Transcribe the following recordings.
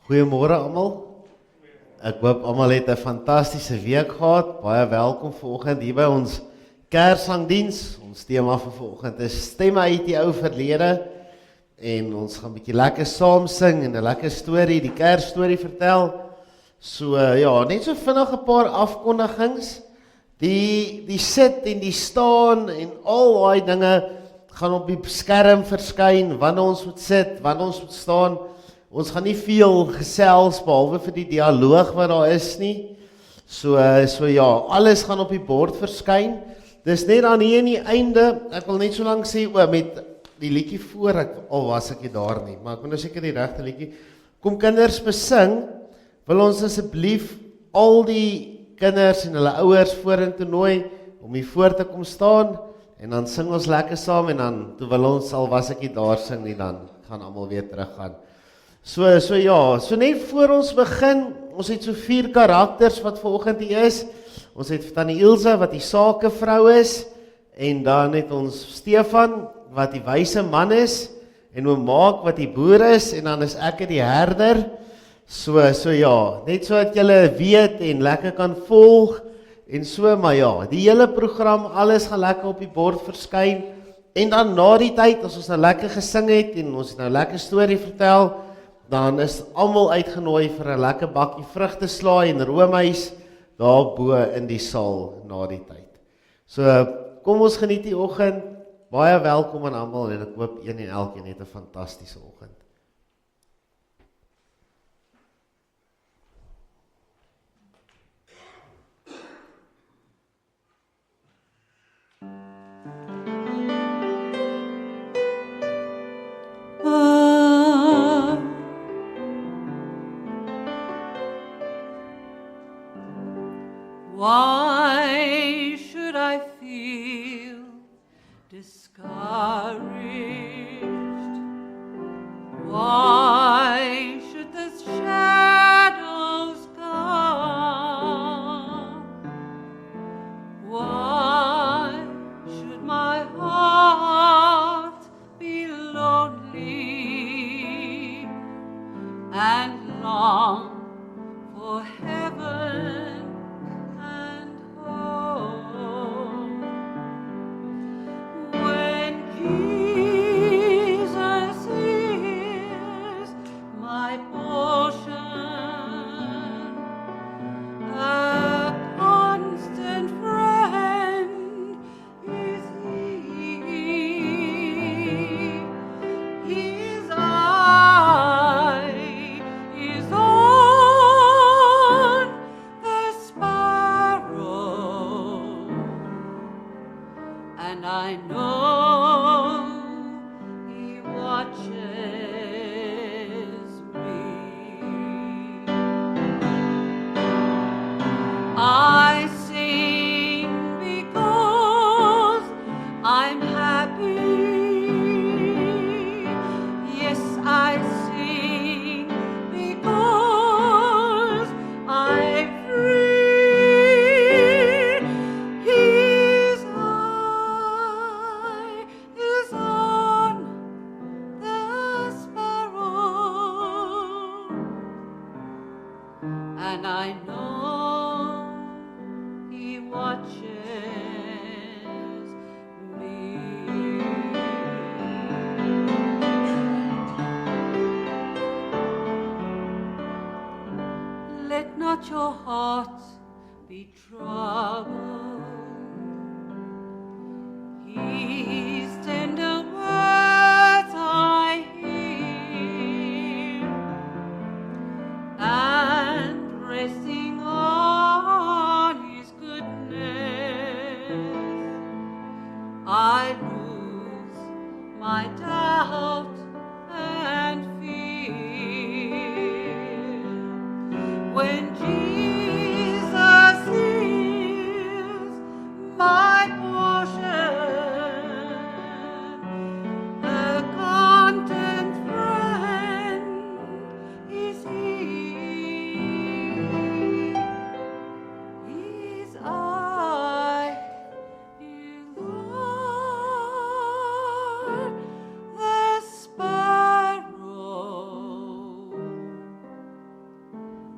Goeiemôre almal. Ek hoop almal het 'n fantastiese week gehad. Baie welkom vanoggend hier by ons Kerssangdiens. Ons tema vir vanoggend is stemme uit die ou verlede en ons gaan 'n bietjie lekker saam sing en 'n lekker storie, die Kersstorie vertel. So ja, net so vinnig 'n paar afkondigings. Die sit en die staan en al daai dinge gaan op die skerm verskyn, wanneer ons moet sit, wanneer ons moet staan. Ons gaan nie veel gesels behalwe vir die dialoog wat daar is nie. So ja, alles gaan op die bord verskyn. Dis net dan hier aan die einde. Ek wil net so lank sê met die liedjie voor al was ek nie daar nie, maar ek moet nou seker die regte liedjie. Kom kinders besing. Wil ons asseblief al die kinders en hulle ouers vorentoe nooi om hier voor te kom staan en dan sing ons lekker saam en dan toe wil ons al was ek nie daar sing nie, dan gaan almal weer teruggaan. So net voor ons begin, ons het so 4 karakters wat vanoggend hier is. Ons het Tannie Ilse wat die sakevrou is en dan het ons Stefan wat die wyse man is en oom Maak wat die boer is en dan is ek die herder. So ja, net so dat julle weet en lekker kan volg en so, maar ja, die hele program, alles gaan lekker op die bord verskyn en dan na die tyd, as ons nou lekker gesing het en ons het nou lekker storie vertel, dan is almal uitgenooi vir 'n lekker bakkie vrugteslaai en roomys daar bo in die saal na die tyd. So, kom ons geniet die oggend, baie welkom aan almal en ek hoop een en elkeen het 'n fantastiese oggend. Why should I feel discouraged? Why should the shadows come? Why should my heart be lonely and long for heaven I know He watches me. I sing because I'm happy. Yes, I sing because I'm free. His eye is on the sparrow, and I know He watches me. Let not your heart be troubled. His tender words I hear, and resting on His goodness, I lose my doubt and fear. When Jesus is my portion, a content friend is He. His eye is on the sparrow,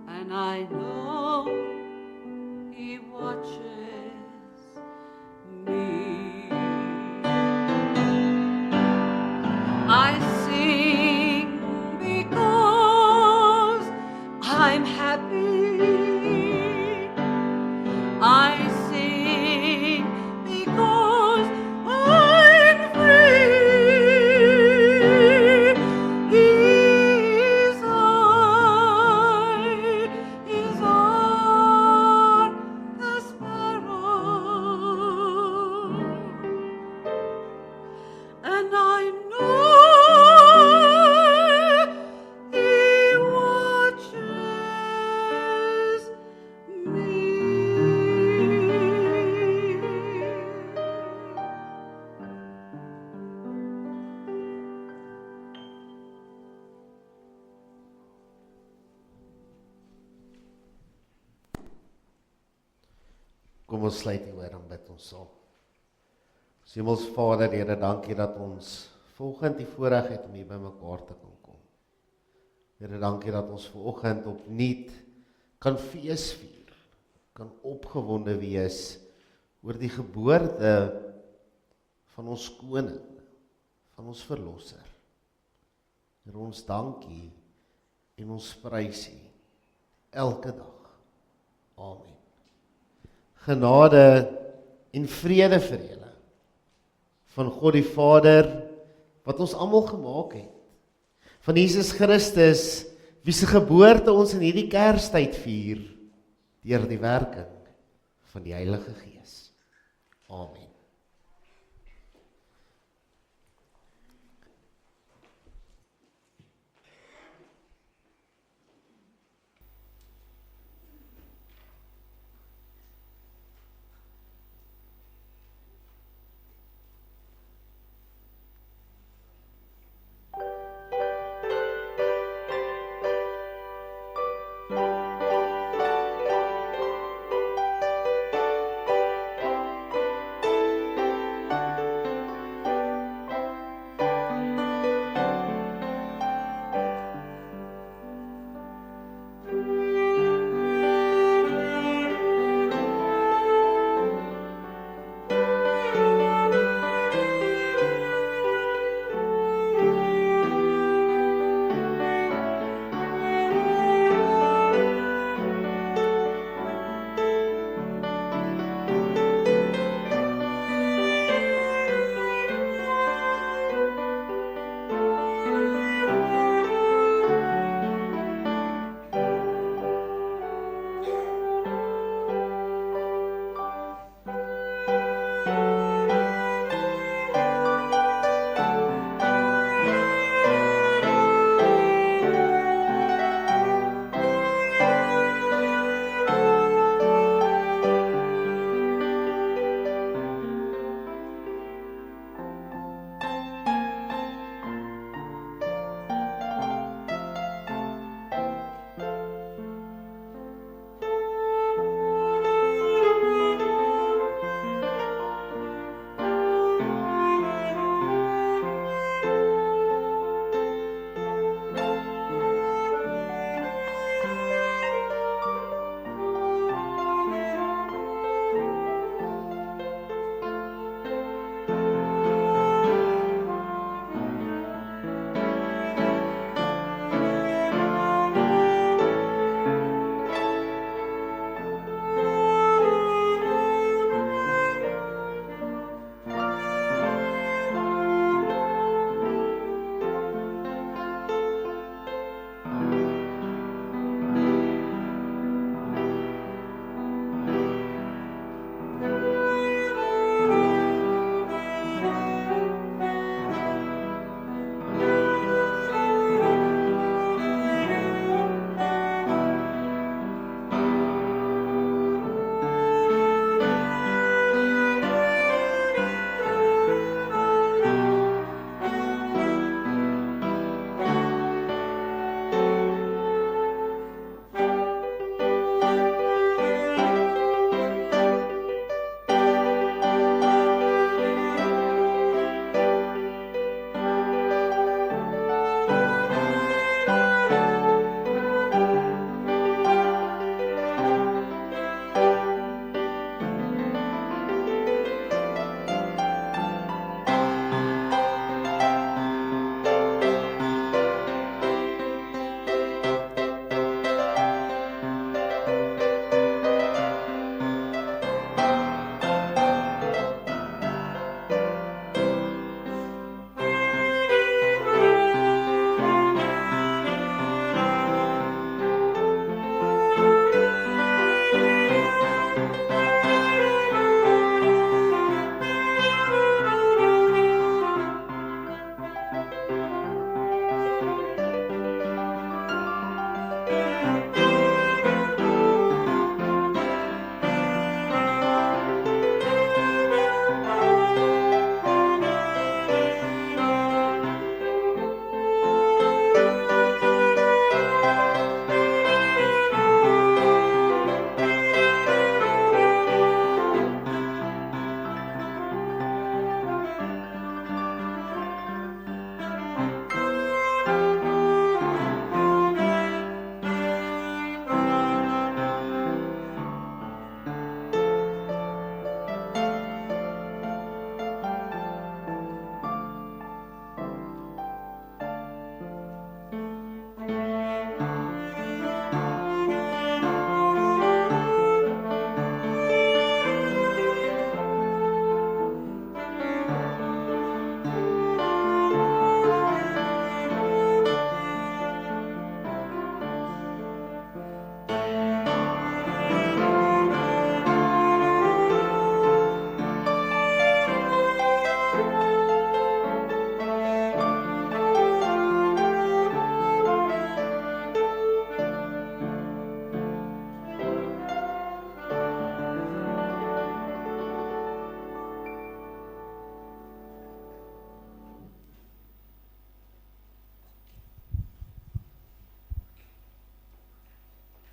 and I know He watches me. I sing because I'm happy. I sing because I'm free. His eye is on the sparrow, and I know He watches me. Kom ons sluit hier oor en bid ons saam. Hemelse Vader, Here, dankie dat ons vanoggend die voorreg het om hier by mekaar te kan kom. Here, dankie dat ons vanoggend opnuut kan fees vier, kan opgewonde wees oor die geboorte van ons koning, van ons verlosser. Here, ons dankie en ons prys U elke dag. Amen. Genade en vrede vir julle van God die Vader wat ons almal gemaak het, van Jesus Christus wie se geboorte ons in hierdie Kerstyd vier deur die werking van die Heilige Gees. Amen.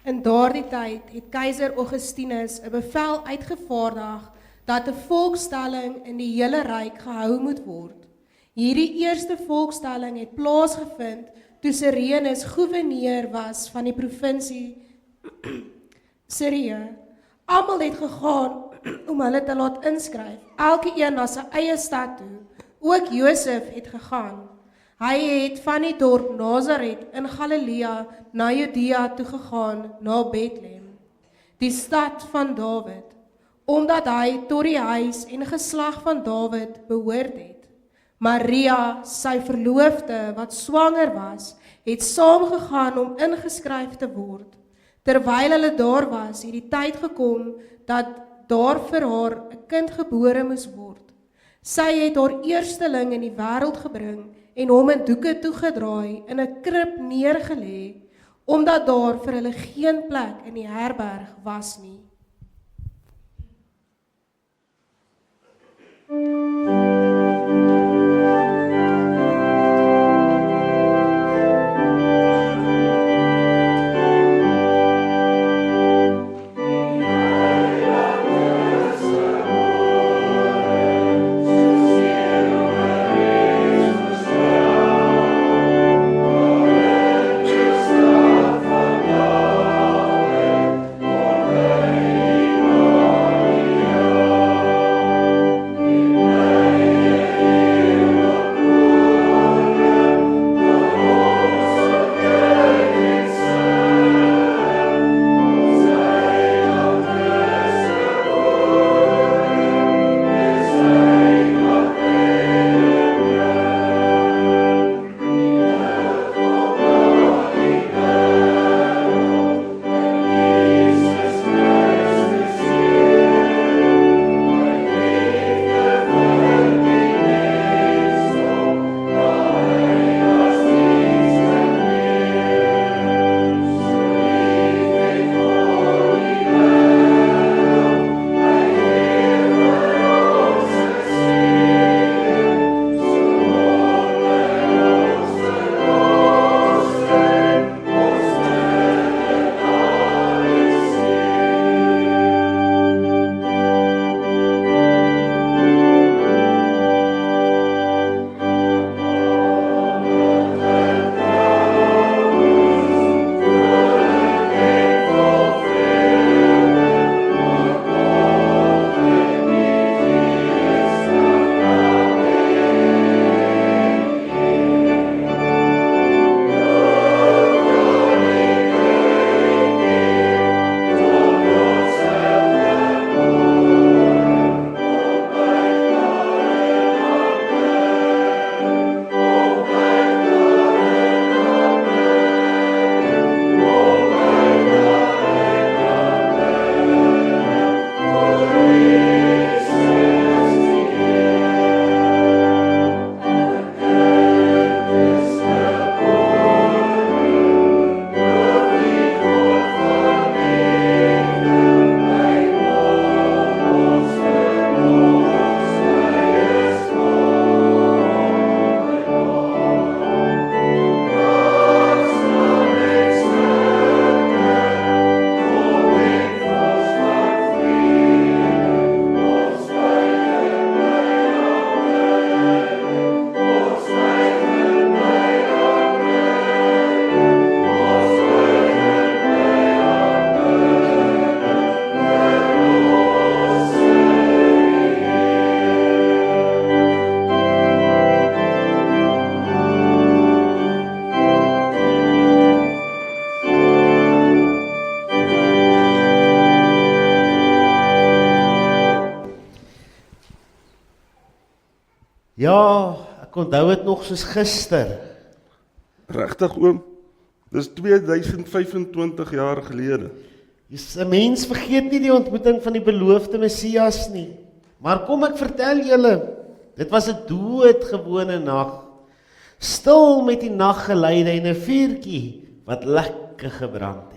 In daardie tyd het keiser Augustinus 'n bevel uitgevaardig dat 'n volkstelling in die hele ryk gehou moet word. Hierdie eerste volkstelling het plaasgevind toe Sirenus gouverneur was van die provinsie Sirië. Almal het gegaan om hulle te laat inskryf, elke een na sy eie stad toe. Ook Josef het gegaan. Hy het van die dorp Nazaret in Galilea na Judea toe gegaan, na Bethlehem, die stad van Dawid, omdat hy tot die huis en geslag van Dawid behoort het. Maria, sy verloofde wat swanger was, het saamgegaan om ingeskryf te word. Terwyl hulle daar was, het die tyd gekom dat daar vir haar 'n kind gebore moes word. Sy het haar eersteling in die wêreld gebring en hom in doeke toegedraai in 'n krib neergelê, omdat daar vir hulle geen plek in die herberg was nie. Ja, ek onthou dit nog soos gister. Regtig oom, dis 2025 jaar gelede. Dis 'n mens vergeet nie die ontmoeting van die beloofde Messias nie. Maar kom ek vertel julle, dit was 'n doodgewone nag. Stil met die naggeluide en 'n vuurtjie wat lekker gebrand het.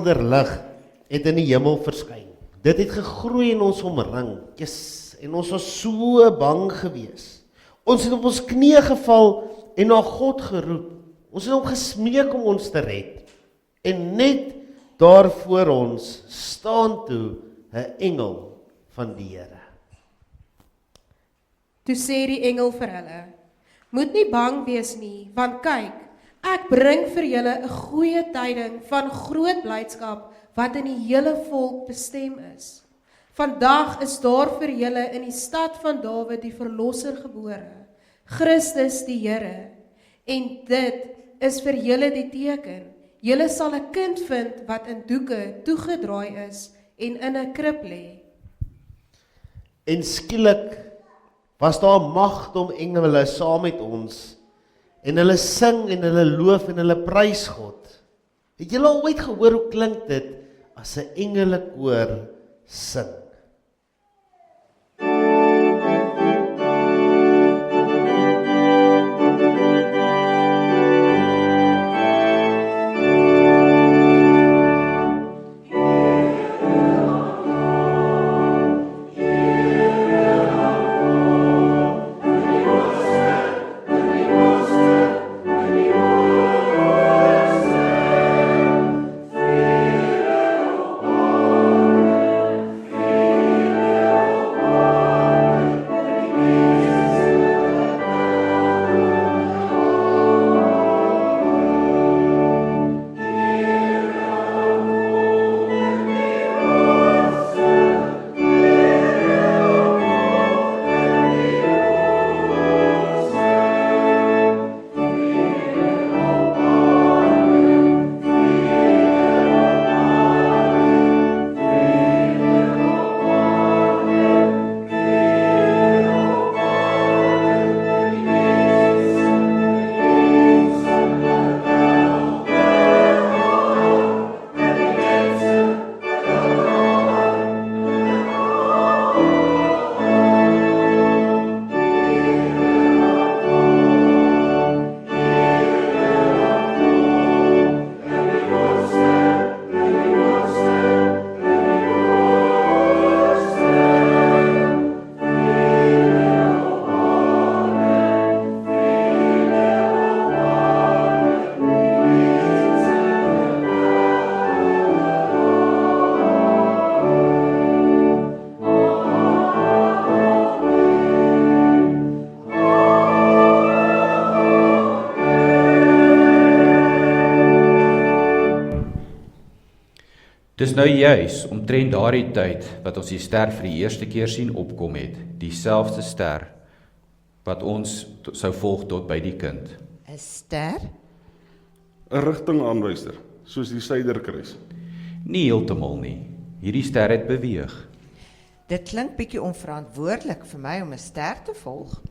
helder lig het in die hemel verskyn. Dit het gegroei en ons omring. Yes, en ons was so bang gewees. Ons het op ons knieë geval en na God geroep. Ons het hom gesmeek om ons te red. En net daar voor ons staan toe 'n engel van die Here. Toe sê die engel vir hulle, moet nie bang wees nie, want kyk, ek bring vir julle 'n goeie tyding van groot blydskap wat in die hele volk bestem is. Vandag is daar vir julle in die stad van Dawid die verlosser gebore, Christus die Here. En dit is vir julle die teken. Julle sal 'n kind vind wat in doeke toegedraai is en in 'n krib lê. En skielik was daar magdom engele saam met ons, en hulle sing en hulle loof en hulle prys God. Het julle al ooit gehoor hoe klink dit as 'n engelekoor sing? Dis nou juis omtrent daardie tyd wat ons die ster vir die eerste keer sien opkom het, dieselfde ster wat ons sou volg tot by die kind. 'n Ster? 'n rigtingaanwyser, soos die suiderkruis. Nie heeltemal nie. Hierdie ster het beweeg. Dit klink bietjie onverantwoordelik vir my om 'n ster te volg.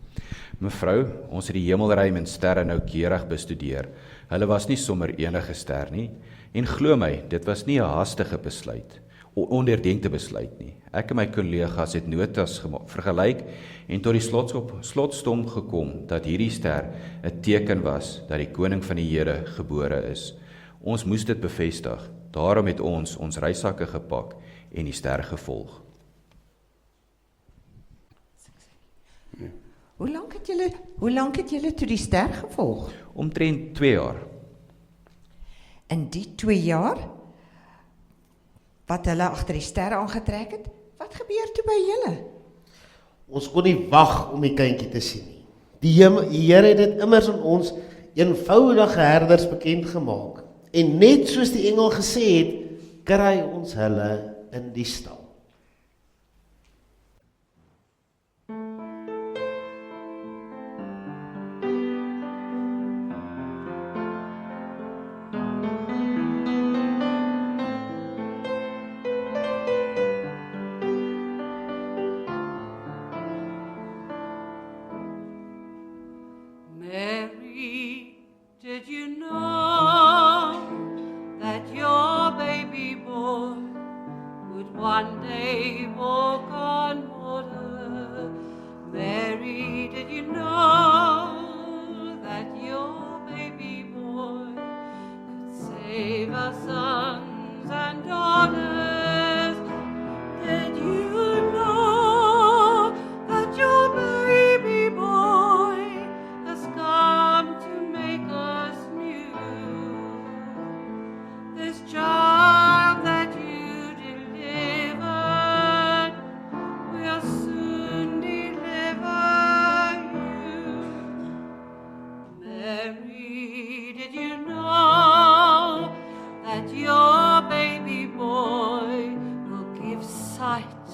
Mevrou, ons het die hemelruim en sterre noukeurig bestudeer. Hulle was nie sommer enige ster nie. En glo my, dit was nie 'n hastige besluit, 'n ondeurdenkte besluit nie. Ek en my kollegas het notas vergelyk en tot die slotsom gekom dat hierdie ster 'n teken was dat die koning van die Here gebore is. Ons moes dit bevestig. Daarom het ons reissakke gepak en die ster gevolg. Hoe lank het julle toe die ster gevolg? Omtrent 2 jaar. In die 2 jaar wat hulle agter die sterre aangetrek het, wat gebeur toe by julle? Ons kon nie wag om die kindjie te sien nie. Die Here het dit immers aan ons eenvoudige herders bekend gemaak. En net soos die engel gesê het, kry ons hulle in die stal. Mary, did you know that your baby boy would one day walk on water? Mary, did you know that your baby boy could save our sons and Mary, did you know that your baby boy will give sight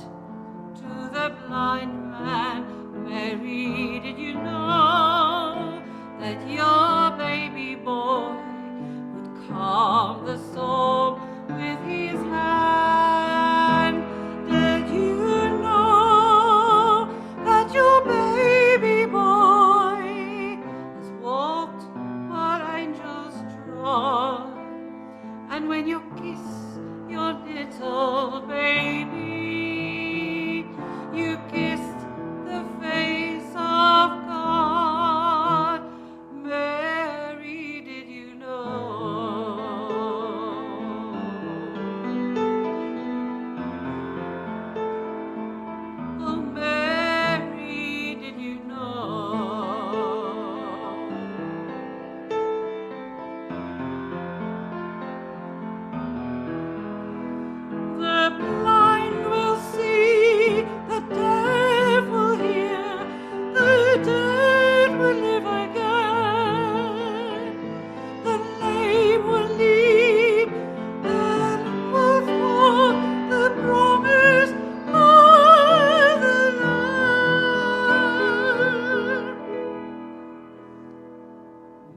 to the blind man? Mary, did you know that your baby boy would calm the storm with his hand? Did you know that your baby boy has walked while angels trod? And when you kiss your little baby, you kissed the face of God. Mary, did you know? Oh, Mary, did you know? The blind will see, the deaf will hear, the dead will live again, the lame will leap and will walk the promise of the Lamb.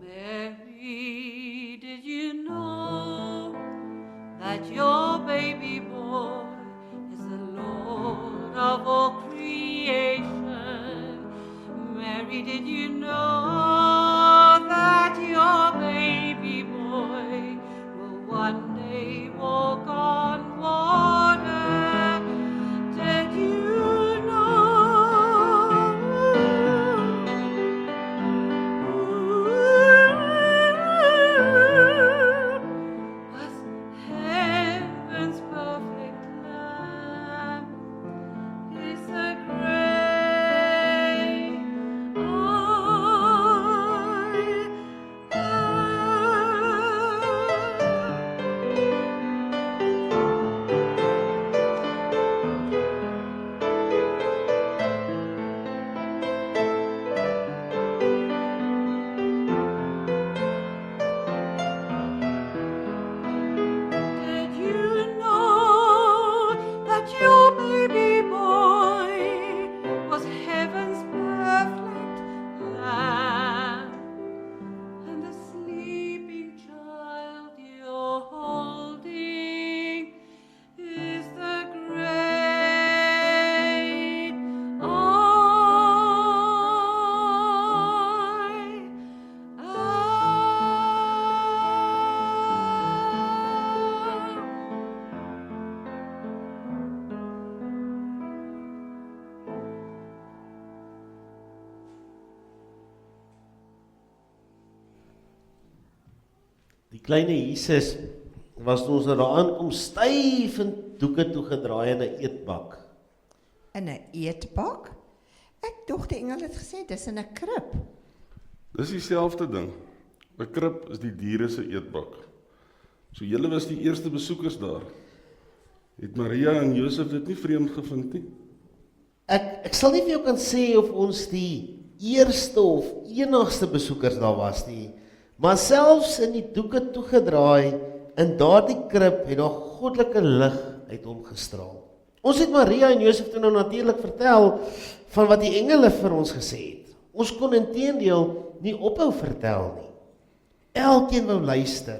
Mary, did you know that your baby boy is the Lord of all creation? Mary, did you know that your baby boy will one day walk on water? Did you know? Was heaven's perfect Lamb is the great I Did you know that your baby boy was heaven's perfect Lamb? And the sleeping child you're holding is the great I. Die kleine Jesus was toe ons daar aankom styf en doeke toegedraai in 'n eetbak. In 'n eetbak? Ek dink die engel het gesê dis in 'n krib. Dis dieselfde ding. 'n Krib is die diere se eetbak. So julle was die eerste besoekers daar. Het Maria en Josef dit nie vreemd gevind nie? Ek sal nie vir jou kan sê of ons die eerste of enigste besoekers daar was nie, maar selfs in die doeke toegedraai in daardie krib het daar goddelike lig uit hom gestraal. Ons het Maria en Josef toe nou natuurlik vertel van wat die engele vir ons gesê het. Ons kon inteendeel nie ophou vertel nie. Elkeen wou luister.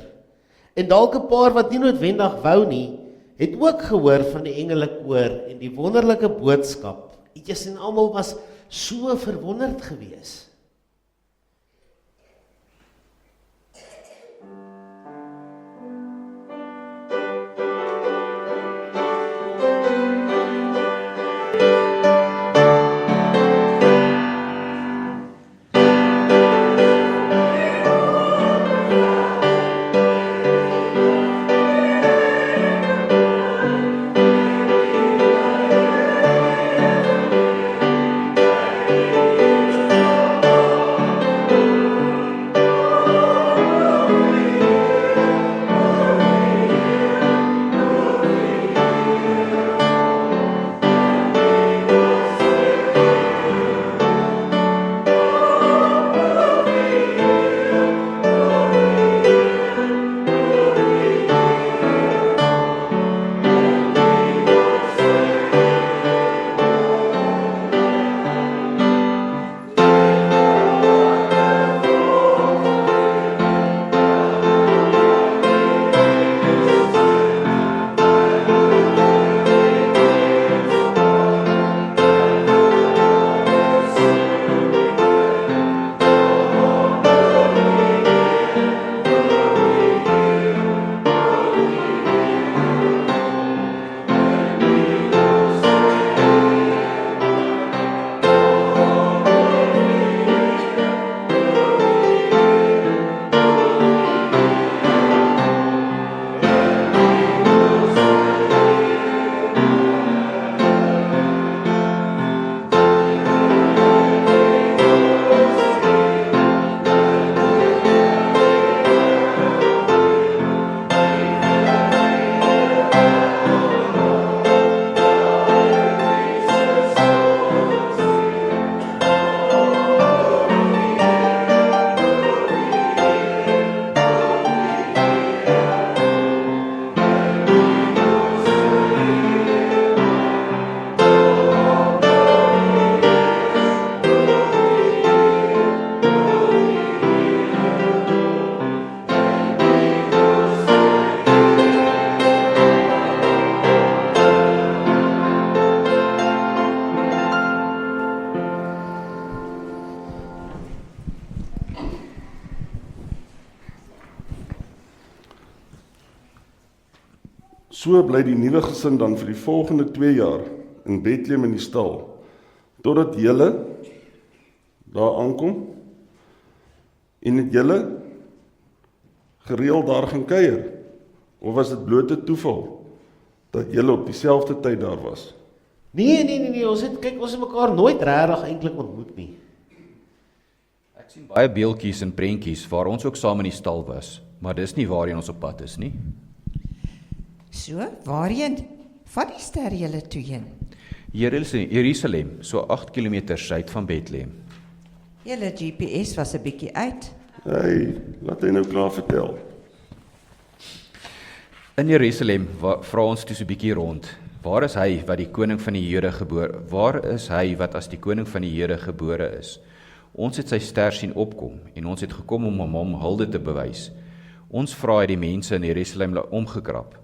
En dalk 'n paar wat nie noodwendig wou nie, het ook gehoor van die engelekoor en die wonderlike boodskap. Eetjies en almal was so verwonderd geweest. So bly die nuwe gesin dan vir die volgende 2 jaar in Bethlehem in die stal, totdat julle daar aankom en het julle gereeld daar gaan kuier, of was dit blote toeval dat julle op dieselfde tyd daar was? Nee, ons het mekaar nooit regtig eintlik ontmoet nie. Ek sien baie beeldjies en prentjies waar ons ook saam in die stal was, maar dis nie waarheen ons op pad is nie. So, waarheen van die ster julle toe heen? Jerusalem, so 8 km suid van Bethlehem. Julle GPS was 'n bietjie uit. Hey, laat hy nou klaar vertel. In Jerusalem vra ons toe so 'n bietjie rond. Waar is hy wat die koning van die Jode gebore? Waar is hy wat as die koning van die Jode gebore is? Ons het sy ster sien opkom en ons het gekom om hom hulde te bewys. Ons vra het die mense in Jerusalem omgekrap.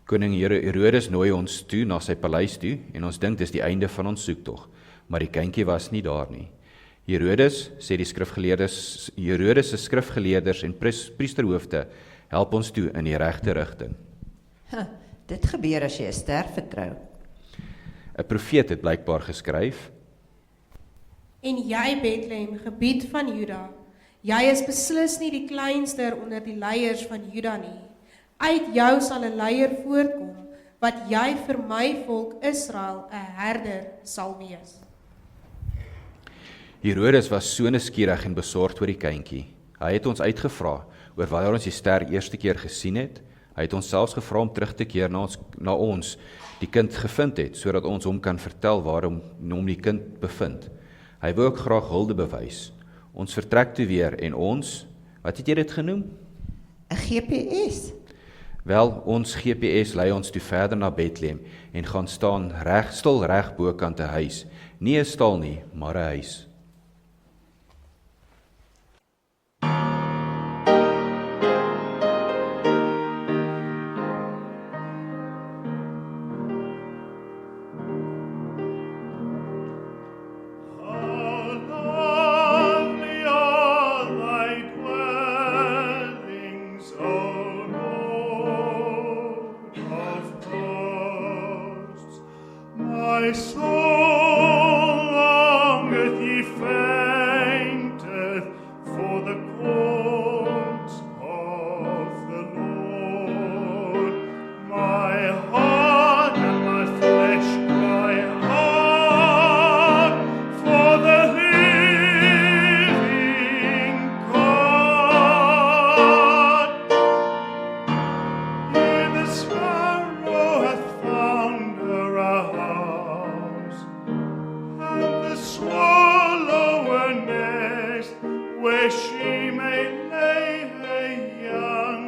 Koning Herodes nooi ons toe na sy paleis toe en ons dink dis die einde van ons soektog, maar die kindjie was nie daar nie. Herodes se skrifgeleerders en priesterhoofde help ons toe in die regte rigting. Dit gebeur as jy 'n ster vertrou. 'n Profeet het blykbaar geskryf: En jy, Bethlehem, gebied van Juda, jy is beslis nie die kleinste onder die leiers van Juda nie. Uit jou sal 'n leier voortkom, wat jy vir my volk Israel 'n herder sal wees. Herodes was so nuuskierig en besorgd oor die kindjie. Hy het ons uitgevra oor wanneer ons die ster eerste keer gesien het. Hy het ons selfs gevra om terug te keer na ons die kind gevind het, sodat ons hom kan vertel waarom hom die kind bevind. Hy wou ook graag hulde bewys. Ons vertrek toe weer en ons, wat het jy dit genoem? 'n GPS. Wel, ons GPS lei ons toe verder na Bethlehem en gaan staan stil reg bokant 'n huis. Nie 'n stal nie, maar 'n huis. My soul longeth ye fainteth for the courts of the Lord. My heart and my flesh cry hard for the living God. Hear the sparrow hath found her a house, and the swallow a nest where she may lay her young.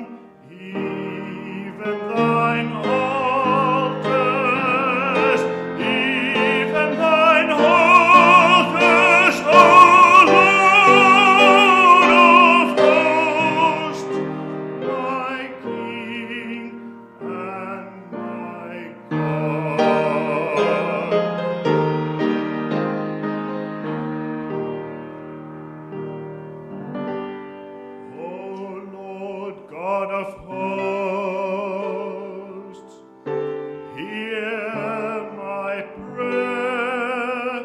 Even thine altars, O Lord of hosts, my King and my God. O Lord God of hosts, hear my prayer.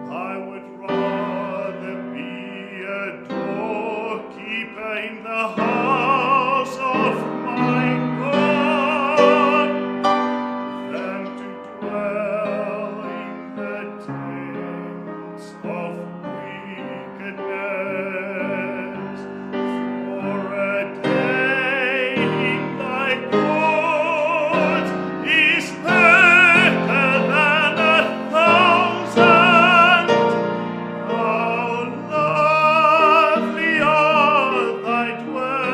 I would rather be a doorkeeper in the house of my God than to dwell in the tents of wickedness. For a day in thy courts is better than 1,000. How lovely are thy dwellings,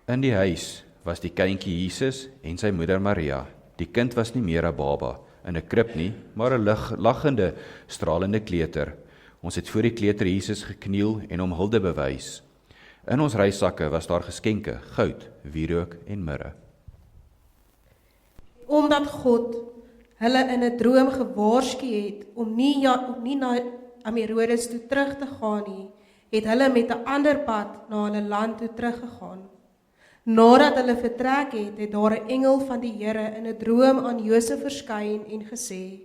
In die huis was die kindjie Jesus en sy moeder Maria. Die kind was nie meer 'n baba in 'n krib nie, maar 'n lagende, stralende kleuter. Ons het voor die kleuter Jesus gekniel en hom hulde bewys. In ons reissakke was daar geskenke, goud, wierook en mirre. Omdat God hulle in 'n droom gewaarsku het om nie na Herodes toe terug te gaan nie, het hulle met 'n ander pad na hulle land toe teruggegaan. Nadat hulle vertrek het, het daar 'n engel van die Here in 'n droom aan Josef verskyn en gesê: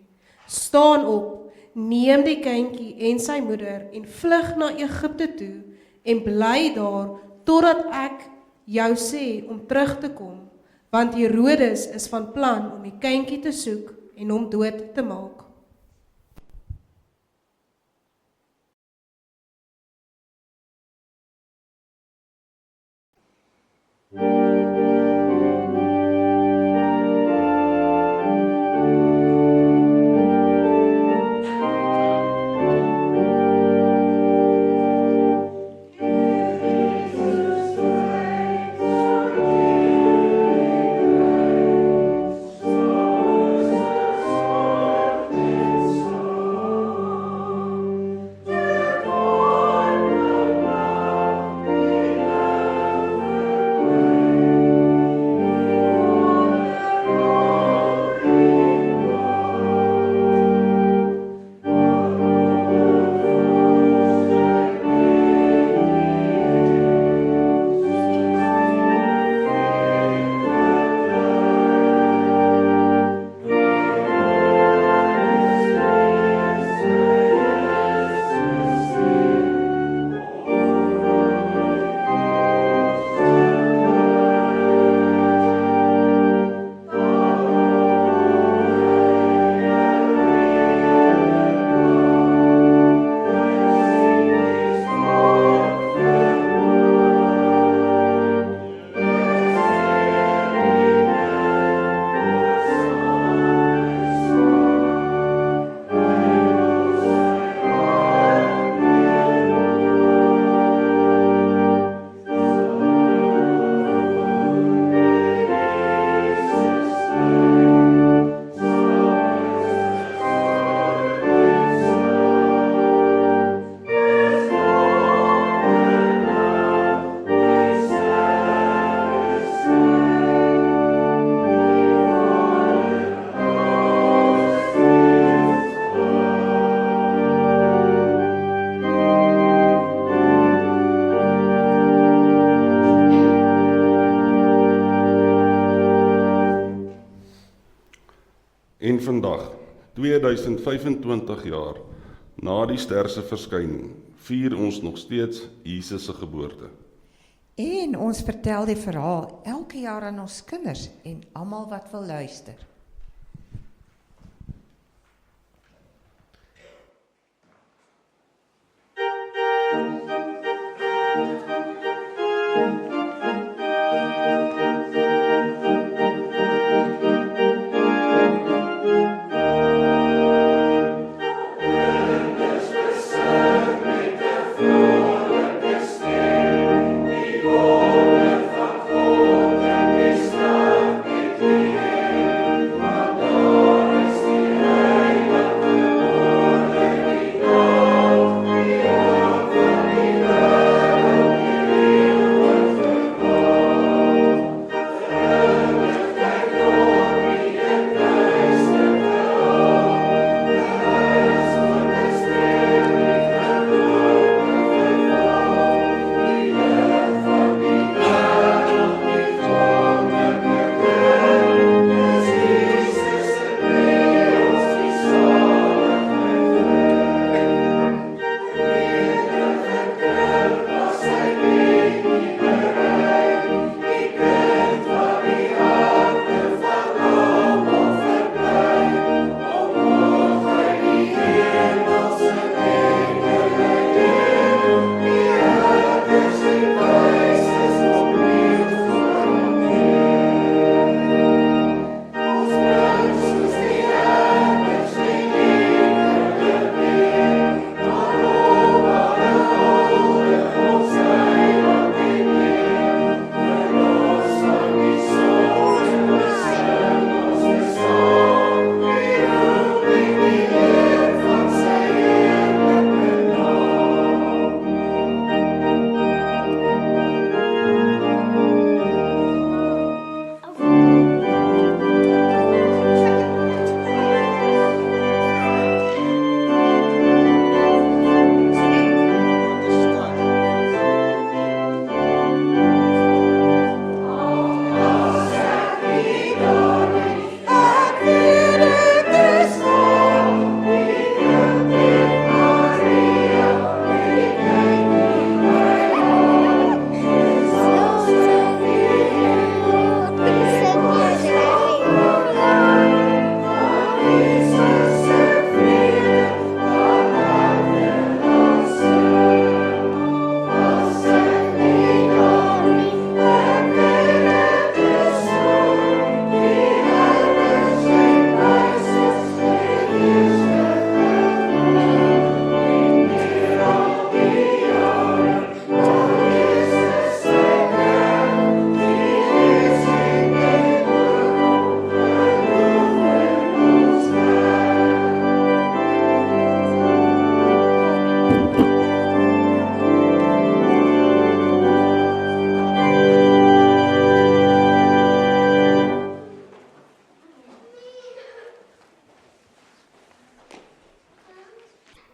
"Staan op, neem die kindjie en sy moeder en vlug na Egipte toe en bly daar totdat ek jou sê om terug te kom, want Herodes is van plan om die kindjie te soek en hom dood te maak." En vandag, 2025 jaar na die ster se verskyning, vier ons nog steeds Jesus se geboorte. En ons vertel die verhaal elke jaar aan ons kinders en almal wat wil luister. Van God en die stad met die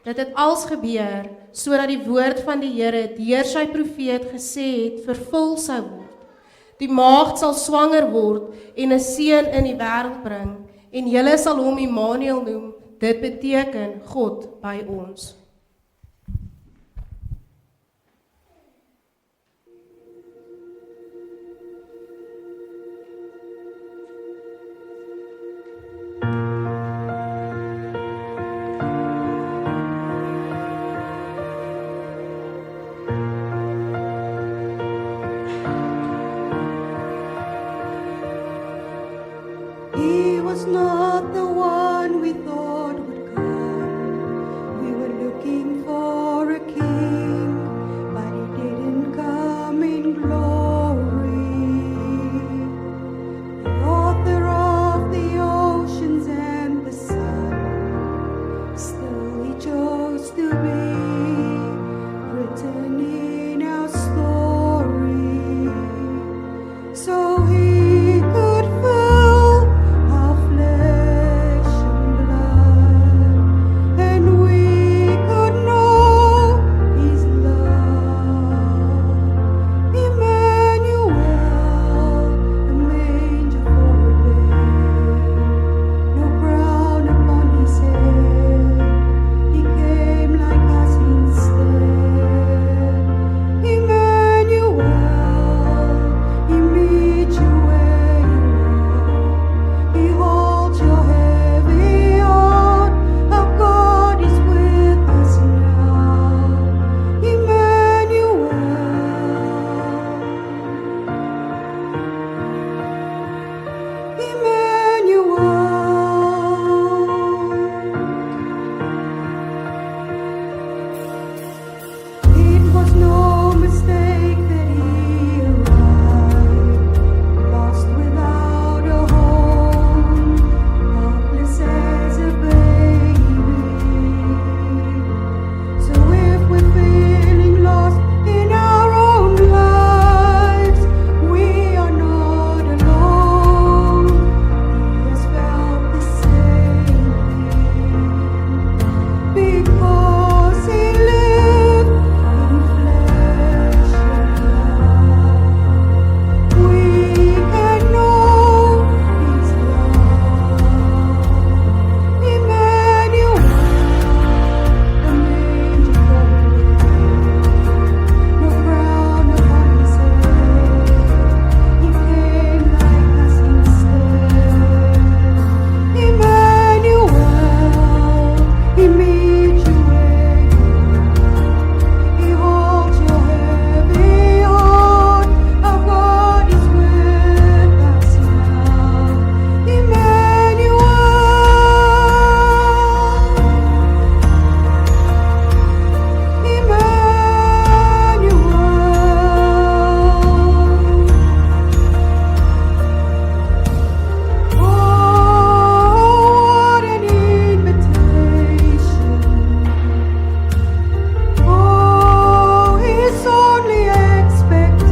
Dit het als gebeur, sodat die woord van die Here deur sy profeet gesê het, vervul sou word. Die maagd sal swanger word en 'n seun in die wêreld bring, en julle sal hom Immanuel noem. Dit beteken God by ons. He was not the one we thought would come. We were looking for a king, but he didn't come in glory. The author of the oceans and the sun, still he chose to be written in our story. So he could fill our flesh and blood, and we could know his love. Emmanuel, the manger for a babe, no crown upon his head, he came like us instead. Emmanuel, he meets you where you are. He holds your heavy heart. Our God is with us now. Emmanuel. It was no mistake that he arrived, lost without a home, helpless as a baby. So if we're feeling lost in our own lives, we are not alone. He has felt the same thing, because he lived in flesh and blood. We can know his love. Emmanuel, the manger for a babe, no crown upon his head, he came like us instead. Emmanuel, he meets you where you are. He holds your heavy heart. Our God is with us now. Emmanuel. Oh, what an invitation. Oh, his only expectation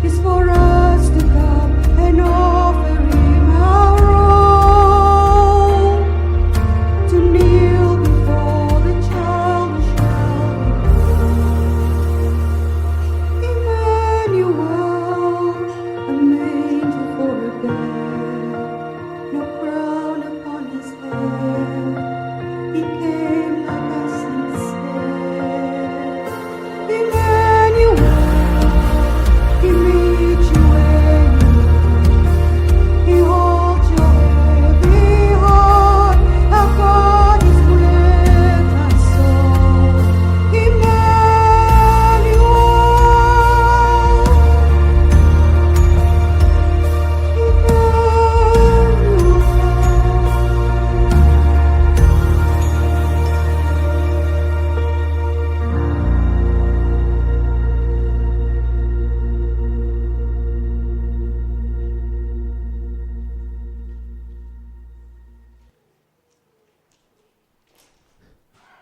is for us to come and offer him our all, to kneel before the child who shall be born. Emmanuel, a manger for a babe, no crown upon his head, he came like us instead. Emmanuel, he meets you where you are. He holds your heavy heart. Our God is with us all. Emmanuel.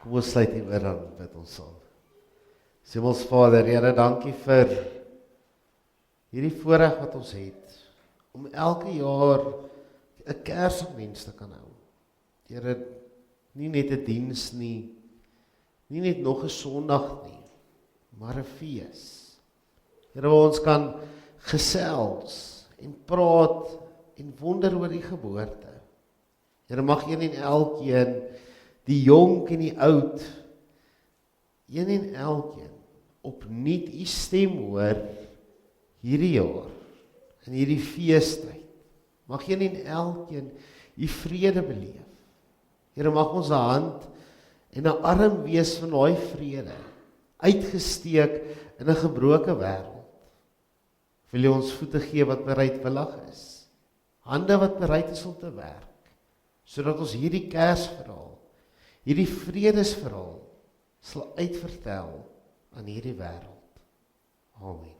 Kom ons sluit hier oor dan bid ons saam. Hemelsvader, Here, dankie vir hierdie voorreg wat ons het om elke jaar 'n Kersmens te kan hou. Here, nie net 'n diens nie, nie net nog 'n Sondag nie, maar 'n fees. Here, waar ons kan gesels en praat en wonder oor die geboorte. Here, mag een en elkeen, die jonk en die oud, een en elkeen opnuut u stem hoor hierdie jaar, in hierdie feestyd. Mag een en elkeen u vrede beleef. Here, mag ons 'n hand en 'n arm wees van daai vrede, uitgesteek in 'n gebroke wêreld. Wil jy ons voete gee wat bereidwillig is, hande wat bereid is om te werk, sodat ons hierdie Kersverhaal, hierdie vredesverhaal sal uitvertel aan hierdie wêreld. Amen.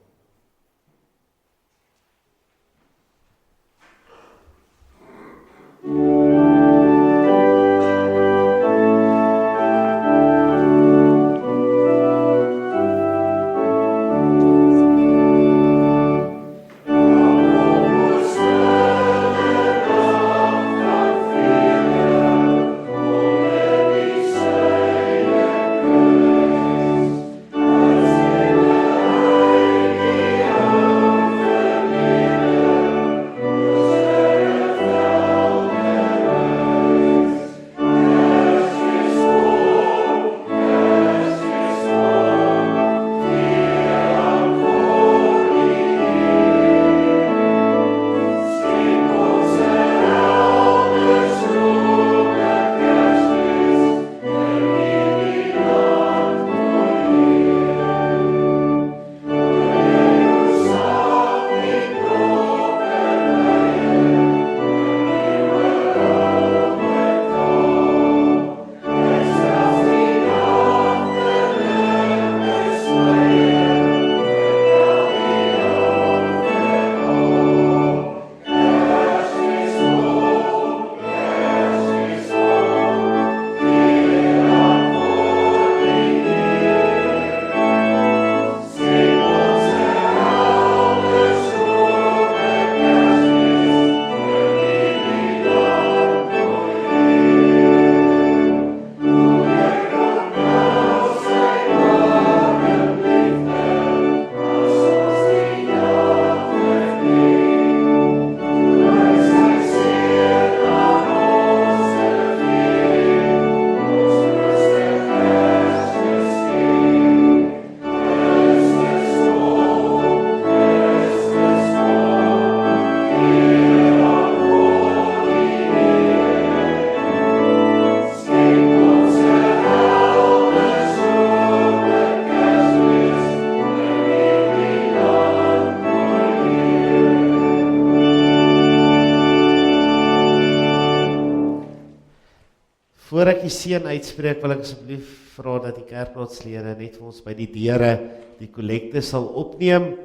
Voor ek die seën uitspreek, wil ek asseblief vra dat die kerkraadslede net vir ons by die deure die kollekte sal opneem.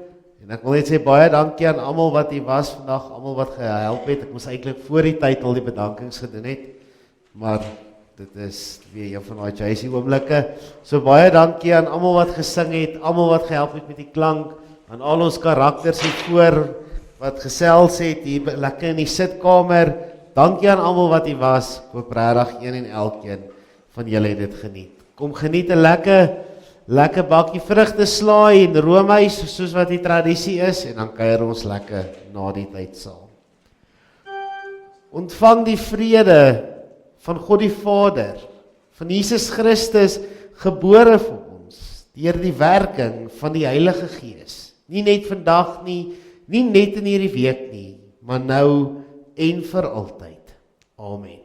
En ek wil net sê baie dankie aan almal wat hier was vandag, almal wat gehelp het. Ek moes eintlik voor die tyd al die bedankings gedoen het, maar dit is weer een van daai Jaycee oomblikke. So baie dankie aan almal wat gesing het, almal wat gehelp het met die klank, aan al ons karakters hier voor wat gesels het hier lekker in die sitkamer. Dankie aan almal wat hier was. Ek hoop regtig een en elkeen van julle het dit geniet. Kom geniet 'n lekker bakkie vrugteslaai en roomys soos wat die tradisie is en dan kuier ons lekker na die tyd saam. Ontvang die vrede van God die Vader, van Jesus Christus gebore vir ons deur die werking van die Heilige Gees. Nie net vandag nie, nie net in hierdie week nie, maar nou en vir altyd. Amen.